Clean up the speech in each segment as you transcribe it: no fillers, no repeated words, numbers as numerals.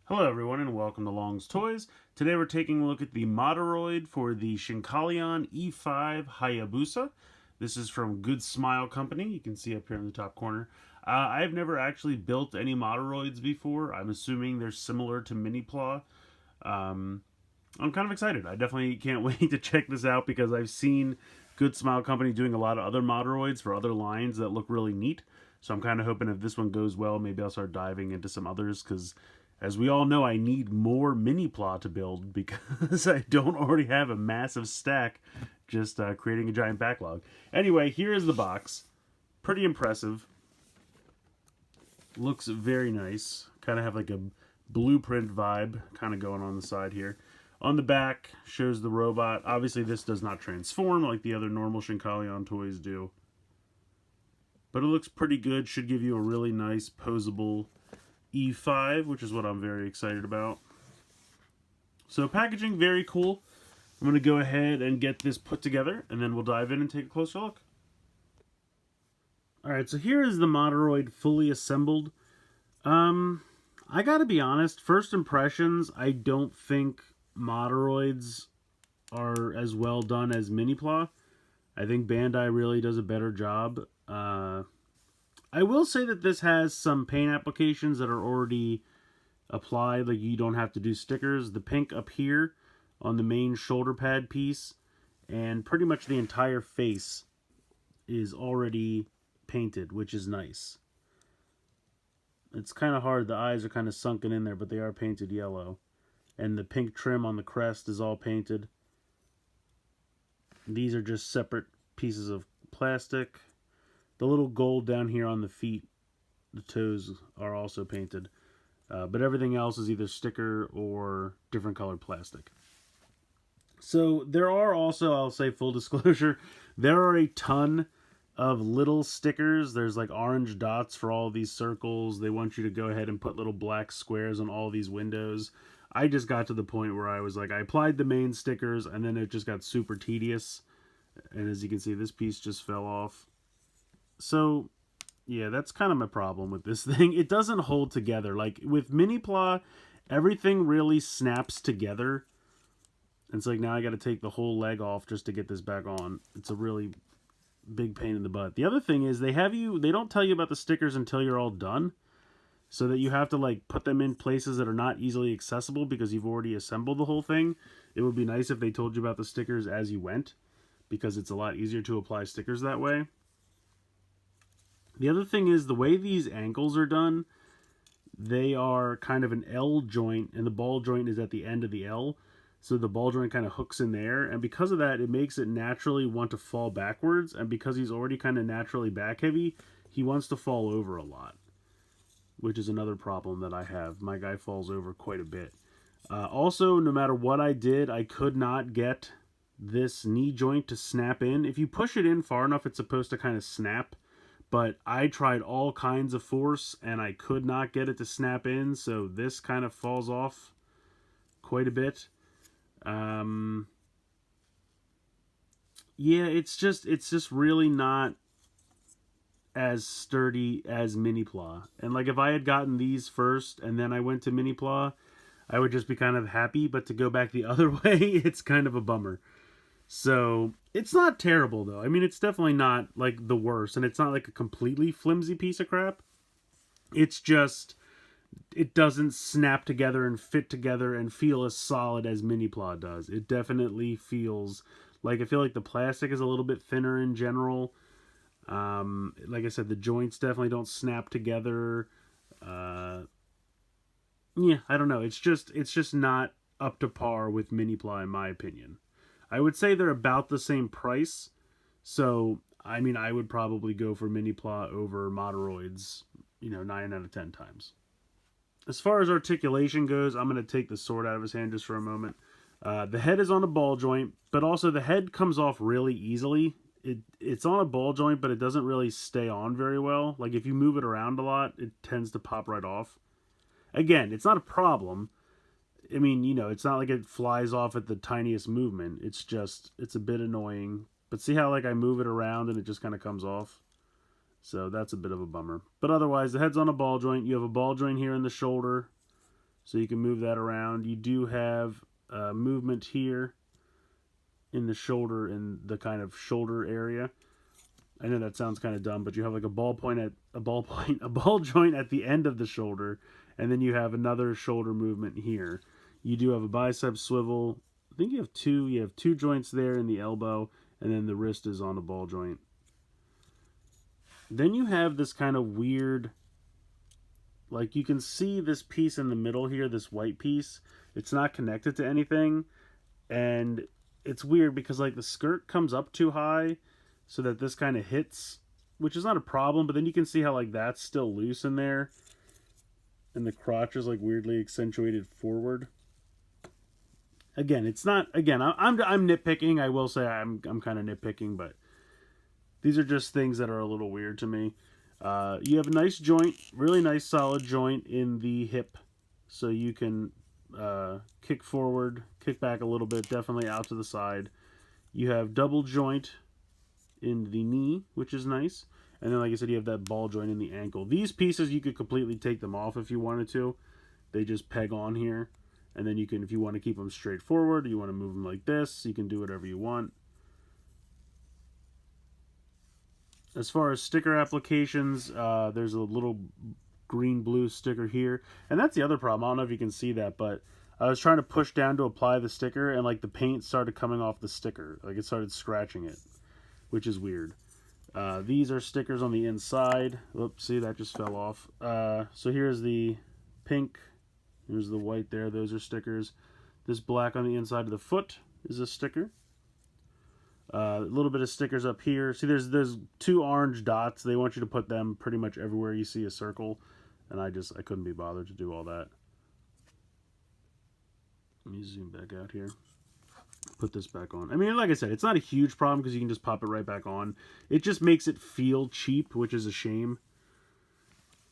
Hello everyone and welcome to Long's Toys. Today we're taking a look at the Moderoid for the Shinkalion E5 Hayabusa. This is from Good Smile Company. You can see up here in the top corner. I've never actually built any Moderoids before. I'm assuming they're similar to Mini-Pla. I'm kind of excited. I definitely can't wait to check this out because I've seen Good Smile Company doing a lot of other Moderoids for other lines that look really neat. So I'm kind of hoping if this one goes well, maybe I'll start diving into some others because as we all know, I need more Mini-Pla to build because I don't already have a massive stack, just creating a giant backlog. Anyway, here is the box. Pretty impressive. Looks very nice. Kind of have like a blueprint vibe kind of going on the side here. On the back, shows the robot. Obviously, this does not transform like the other normal Shinkalion toys do. But it looks pretty good. Should give you a really nice, posable E5, which is what I'm very excited about. So packaging, very cool. I'm going to go ahead and get this put together, and then we'll dive in and take a closer look. Alright, so here is the Moderoid fully assembled. I gotta be honest, first impressions, I don't think Moderoids are as well done as Mini-Pla. I think Bandai really does a better job. I will say that this has some paint applications that are already applied, like you don't have to do stickers. The pink up here on the main shoulder pad piece and pretty much the entire face is already painted, which is nice. It's kind of hard, the eyes are kind of sunken in there, but they are painted yellow. And the pink trim on the crest is all painted. These are just separate pieces of plastic. The little gold down here on the feet, the toes, are also painted. But everything else is either sticker or different colored plastic. So there are also, I'll say full disclosure, there are a ton of little stickers. There's like orange dots for all these circles. They want you to go ahead and put little black squares on all these windows. I just got to the point where I was like, I applied the main stickers and then it just got super tedious. And as you can see, this piece just fell off. So, yeah, that's kind of my problem with this thing. It doesn't hold together. Like, with Mini-Pla, everything really snaps together. It's like, now I got to take the whole leg off just to get this back on. It's a really big pain in the butt. The other thing is, they don't tell you about the stickers until you're all done. So that you have to, like, put them in places that are not easily accessible because you've already assembled the whole thing. It would be nice if they told you about the stickers as you went, because it's a lot easier to apply stickers that way. The other thing is the way these ankles are done, they are kind of an L joint, and the ball joint is at the end of the L. So the ball joint kind of hooks in there, and because of that, it makes it naturally want to fall backwards, and because he's already kind of naturally back heavy, he wants to fall over a lot, which is another problem that I have. My guy falls over quite a bit. Also, no matter what I did, I could not get this knee joint to snap in. If you push it in far enough, it's supposed to kind of snap. But I tried all kinds of force, and I could not get it to snap in, so this kind of falls off quite a bit. Yeah, it's just really not as sturdy as Mini-Pla. And like, if I had gotten these first, and then I went to Mini-Pla, I would just be kind of happy, but to go back the other way, it's kind of a bummer. So, it's not terrible, though. I mean, it's definitely not, like, the worst. And it's not, like, a completely flimsy piece of crap. It's just, it doesn't snap together and fit together and feel as solid as Mini-Pla does. It definitely feels, like, I feel like the plastic is a little bit thinner in general. Like I said, the joints definitely don't snap together. Yeah, I don't know. It's just not up to par with Mini-Pla, in my opinion. I would say they're about the same price, so, I mean, I would probably go for Mini-Pla over Moderoids, 9 out of 10 times. As far as articulation goes, I'm going to take the sword out of his hand just for a moment. The head is on a ball joint, but also the head comes off really easily. It's on a ball joint, but it doesn't really stay on very well. Like, if you move it around a lot, it tends to pop right off. Again, it's not a problem. I mean, it's not like it flies off at the tiniest movement. It's a bit annoying. But see how, like, I move it around and it just kind of comes off? So that's a bit of a bummer. But otherwise, the head's on a ball joint. You have a ball joint here in the shoulder. so you can move that around. You do have movement here in the shoulder, in the kind of shoulder area. I know that sounds kind of dumb, but you have like a ball joint at the end of the shoulder, and then you have another shoulder movement here. You do have a bicep swivel. I think you have two. You have two joints there in the elbow, and then the wrist is on a ball joint. Then you have this kind of weird, like you can see this piece in the middle here, this white piece. It's not connected to anything, and it's weird because like the skirt comes up too high, so that this kind of hits, which is not a problem, but then you can see how like that's still loose in there, and the crotch is like weirdly accentuated forward. Again, it's not. Again, I'm nitpicking. I will say I'm kind of nitpicking, but these are just things that are a little weird to me. You have a nice joint, really nice solid joint in the hip, so you can kick forward, kick back a little bit, definitely out to the side. You have double joint in the knee, which is nice. And then, like I said, you have that ball joint in the ankle. These pieces, you could completely take them off if you wanted to. They just peg on here. And then you can, if you want to keep them straight forward, or you want to move them like this, you can do whatever you want. As far as sticker applications, there's a little green-blue sticker here. And that's the other problem. I don't know if you can see that, but I was trying to push down to apply the sticker, and like the paint started coming off the sticker. Like it started scratching it, which is weird. These are stickers on the inside. Oops, see, that just fell off. So here's the pink. Here's the white there. Those are stickers. This black on the inside of the foot is a sticker. A little bit of stickers up here. See, there's two orange dots. They want you to put them pretty much everywhere you see a circle. And I couldn't be bothered to do all that. Let me zoom back out here. Put this back on. I mean, like I said, it's not a huge problem because you can just pop it right back on. It just makes it feel cheap, which is a shame.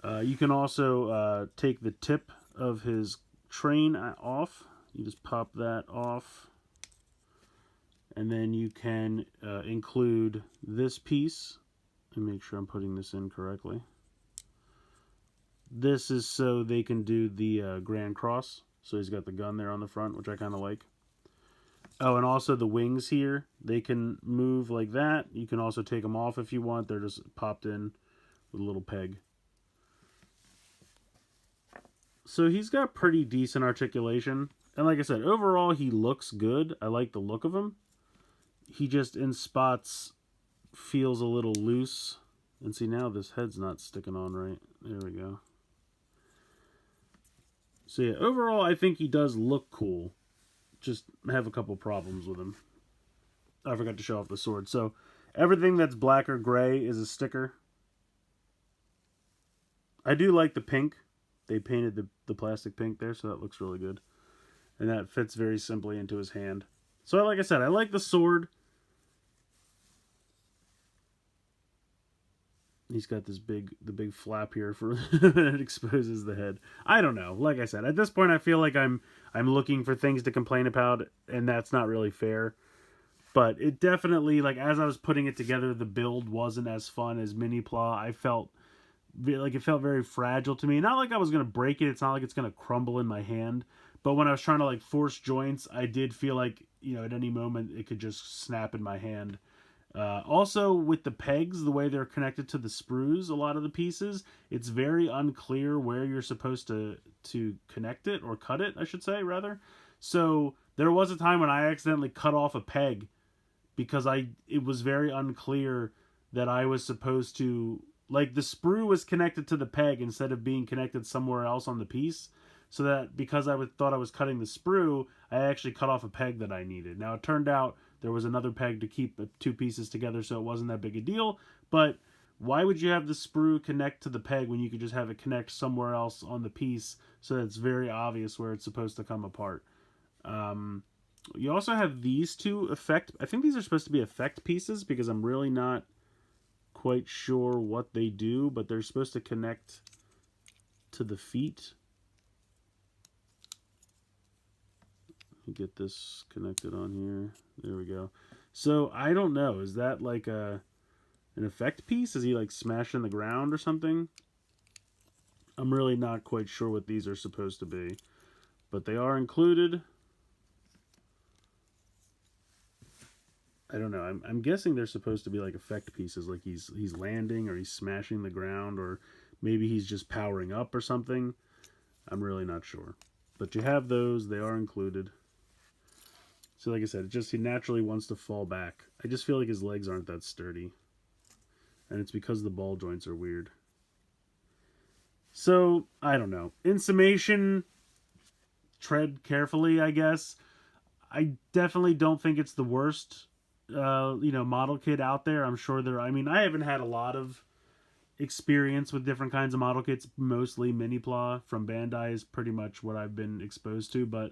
You can also take the tip of his train off. You just pop that off. And then you can include this piece. Let me make sure I'm putting this in correctly. This is so they can do the Grand Cross. So he's got the gun there on the front, which I kind of like. Oh, and also the wings here, they can move like that. You can also take them off if you want. They're just popped in with a little peg. So he's got pretty decent articulation. And like I said, overall he looks good. I like the look of him. He just, in spots, feels a little loose. And see, now this head's not sticking on right. There we go. So yeah, overall I think he does look cool. Just have a couple problems with him. I forgot to show off the sword. So everything that's black or gray is a sticker. I do like the pink. They painted the plastic pink there, so that looks really good. And that fits very simply into his hand. So like I said, I like the sword. He's got the big flap here for it exposes the head. I don't know. Like I said, at this point I feel like I'm looking for things to complain about, and that's not really fair. But it definitely, like, as I was putting it together, the build wasn't as fun as Mini-Pla. I felt like it felt very fragile to me. Not like I was going to break it. It's not like it's going to crumble in my hand. But when I was trying to like force joints, I did feel like, you know, at any moment it could just snap in my hand. Also, with the pegs, the way they're connected to the sprues, a lot of the pieces, it's very unclear where you're supposed to connect it, or cut it, I should say, rather. So there was a time when I accidentally cut off a peg because it was very unclear that I was supposed to, like, the sprue was connected to the peg instead of being connected somewhere else on the piece. So that because I thought I was cutting the sprue, I actually cut off a peg that I needed. Now, it turned out there was another peg to keep the two pieces together, so it wasn't that big a deal. But why would you have the sprue connect to the peg when you could just have it connect somewhere else on the piece so that it's very obvious where it's supposed to come apart? You also have these two effect... I think these are supposed to be effect pieces because I'm really not quite sure what they do, but they're supposed to connect to the feet. Get this connected on here. There we go. So I don't know. Is that like an effect piece? Is he like smashing the ground or something? I'm really not quite sure what these are supposed to be. but they are included. I don't know. I'm guessing they're supposed to be like effect pieces, like he's landing or he's smashing the ground, or maybe he's just powering up or something. I'm really not sure. But you have those. They are included. So like I said, he naturally wants to fall back. I just feel like his legs aren't that sturdy. And it's because the ball joints are weird. So, I don't know. In summation, tread carefully, I guess. I definitely don't think it's the worst model kit out there. I'm sure I haven't had a lot of experience with different kinds of model kits. Mostly Mini-Pla from Bandai is pretty much what I've been exposed to, but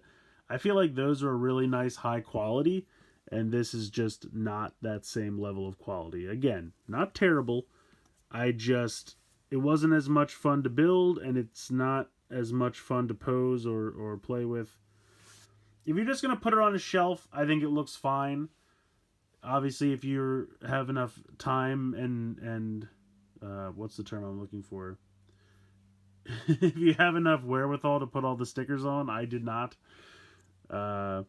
I feel like those are really nice, high quality, and this is just not that same level of quality. Again, not terrible. It wasn't as much fun to build, and it's not as much fun to pose or play with. If you're just going to put it on a shelf, I think it looks fine. Obviously, if you have enough time and what's the term I'm looking for? If you have enough wherewithal to put all the stickers on, I did not. I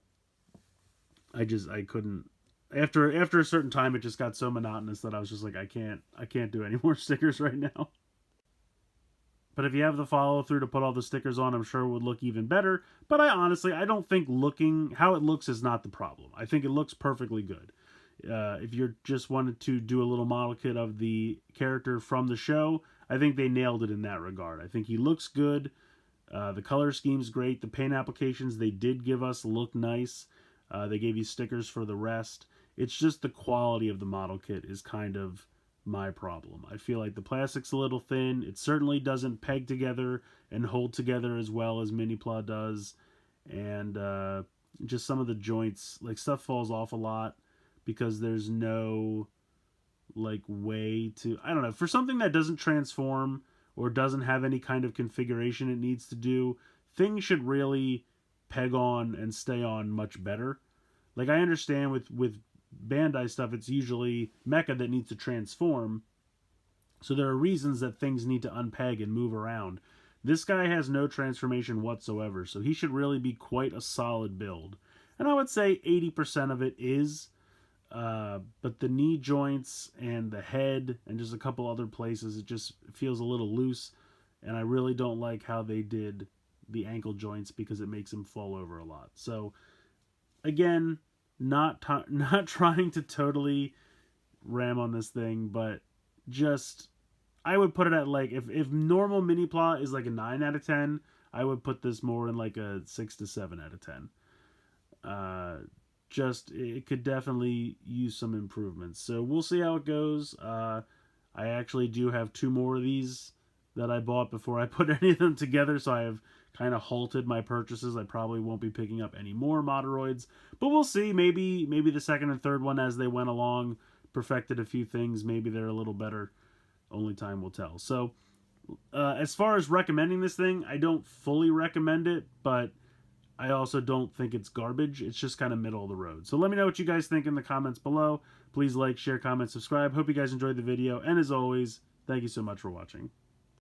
couldn't. After a certain time, it just got so monotonous that I was just like, I can't do any more stickers right now. But if you have the follow through to put all the stickers on, I'm sure it would look even better. But I don't think how it looks is not the problem. I think it looks perfectly good. If you just wanted to do a little model kit of the character from the show, I think they nailed it in that regard. I think he looks good. The color scheme's great. The paint applications they did give us look nice. They gave you stickers for the rest. It's just the quality of the model kit is kind of my problem. I feel like the plastic's a little thin. It certainly doesn't peg together and hold together as well as Mini-Pla does. And just some of the joints, like stuff falls off a lot because there's no like way to, I don't know, for something that doesn't transform or doesn't have any kind of configuration it needs to do, things should really peg on and stay on much better. Like I understand with Bandai stuff, it's usually mecha that needs to transform. So there are reasons that things need to unpeg and move around. This guy has no transformation whatsoever, so he should really be quite a solid build. And I would say 80% of it is, but the knee joints and the head and just a couple other places, it just feels a little loose. And I really don't like how they did the ankle joints because it makes him fall over a lot. So again, not trying to totally ram on this thing, but just I would put it at like if normal Mini-Pla is like a 9 out of 10, I would put this more in like a 6 to 7 out of 10. Just it could definitely use some improvements. So we'll see how it goes. I actually do have 2 more of these that I bought before I put any of them together, so I have kind of halted my purchases. I probably won't be picking up any more Moderoids, but we'll see. Maybe the second and third one as they went along perfected a few things. Maybe they're a little better. Only time will tell. So as far as recommending this thing, I don't fully recommend it, but I also don't think it's garbage. It's just kind of middle of the road. So let me know what you guys think in the comments below. Please like, share, comment, subscribe. Hope you guys enjoyed the video. And as always, thank you so much for watching.